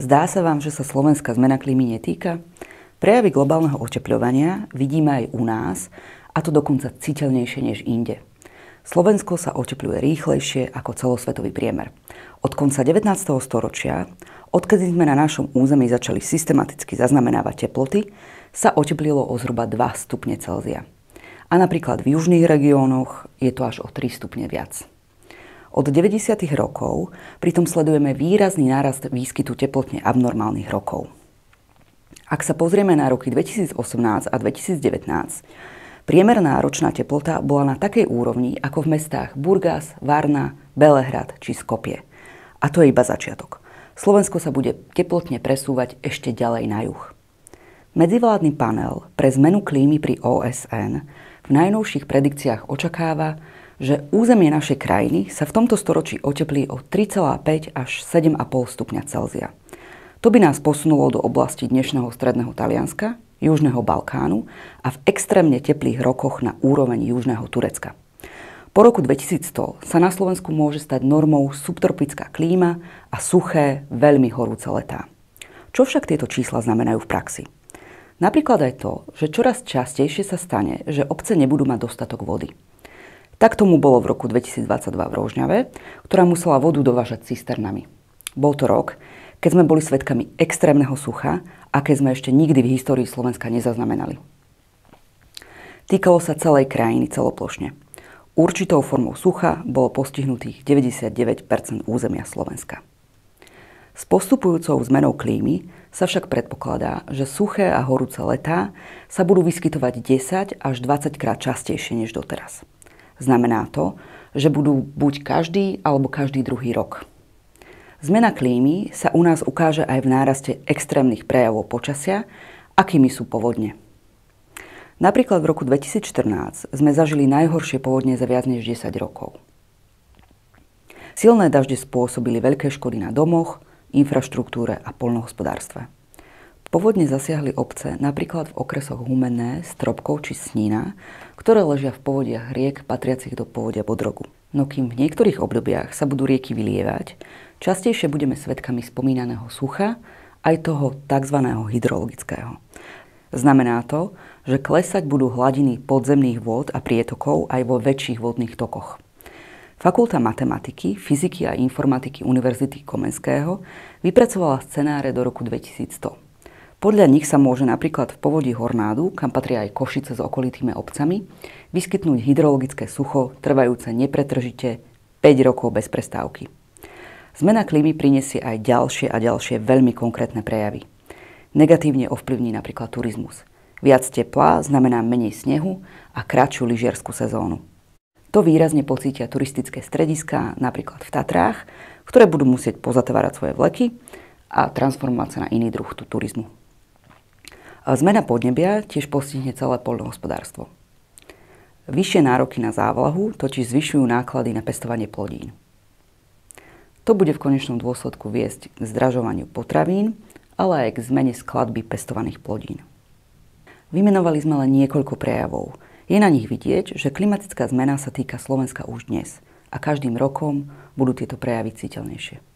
Zdá sa vám, že sa slovenská zmena klímy netýka? Prejavy globálneho otepľovania vidíme aj u nás, a to dokonca citeľnejšie než inde. Slovensko sa otepľuje rýchlejšie ako celosvetový priemer. Od konca 19. storočia, odkedy sme na našom území začali systematicky zaznamenávať teploty, sa oteplilo o zhruba 2 stupne Celzia. A napríklad v južných regiónoch je to až o 3 stupne viac. Od 90. rokov pritom sledujeme výrazný nárast výskytu teplotne abnormálnych rokov. Ak sa pozrieme na roky 2018 a 2019, priemerná ročná teplota bola na takej úrovni ako v mestách Burgas, Varna, Belehrad či Skopje. A to je iba začiatok. Slovensko sa bude teplotne presúvať ešte ďalej na juh. Medzivládny panel pre zmenu klímy pri OSN v najnovších predikciách očakáva, že územie našej krajiny sa v tomto storočí oteplí o 3,5 až 7,5 stupňa Celzia. To by nás posunulo do oblasti dnešného stredného Talianska, južného Balkánu a v extrémne teplých rokoch na úroveň južného Turecka. Po roku 2100 sa na Slovensku môže stať normou subtropická klíma a suché, veľmi horúce letá. Čo však tieto čísla znamenajú v praxi? Napríklad aj to, že čoraz častejšie sa stane, že obce nebudú mať dostatok vody. Tak tomu bolo v roku 2022 v Rožňave, ktorá musela vodu dovážať cisternami. Bol to rok, keď sme boli svedkami extrémneho sucha, aké sme ešte nikdy v histórii Slovenska nezaznamenali. Týkalo sa celej krajiny celoplošne. Určitou formou sucha bolo postihnutých 99% územia Slovenska. S postupujúcou zmenou klímy sa však predpokladá, že suché a horúce letá sa budú vyskytovať 10 až 20 krát častejšie než doteraz. Znamená to, že budú buď každý alebo každý druhý rok. Zmena klímy sa u nás ukáže aj v náraste extrémnych prejavov počasia, akými sú povodne. Napríklad v roku 2014 sme zažili najhoršie povodne za viac než 10 rokov. Silné dažde spôsobili veľké škody na domoch, infraštruktúre a poľnohospodárstve. Povodne zasiahli obce napríklad v okresoch Humenné, Stropkov či Snína, ktoré ležia v povodiach riek patriacich do povodia Bodrogu. No kým v niektorých obdobiach sa budú rieky vylievať, častejšie budeme svedkami spomínaného sucha, aj toho tzv. Hydrologického. Znamená to, že klesať budú hladiny podzemných vôd a prietokov aj vo väčších vodných tokoch. Fakulta matematiky, fyziky a informatiky Univerzity Komenského vypracovala scenáre do roku 2100. Podľa nich sa môže napríklad v povodí Hornádu, kam patria aj Košice s okolitými obcami, vyskytnúť hydrologické sucho trvajúce nepretržite 5 rokov bez prestávky. Zmena klímy prinesie aj ďalšie a ďalšie veľmi konkrétne prejavy. Negatívne ovplyvní napríklad turizmus. Viac tepla znamená menej snehu a kratšiu lyžiarsku sezónu. To výrazne pocítia turistické strediská, napríklad v Tatrách, ktoré budú musieť pozatvárať svoje vleky a transformovať sa na iný druh turizmu. Zmena podnebia tiež postihne celé poľnohospodárstvo. Vyššie nároky na závlahu totiž zvyšujú náklady na pestovanie plodín. To bude v konečnom dôsledku viesť k zdražovaniu potravín, ale aj k zmene skladby pestovaných plodín. Vymenovali sme len niekoľko prejavov. Je na nich vidieť, že klimatická zmena sa týka Slovenska už dnes a každým rokom budú tieto prejavy citeľnejšie.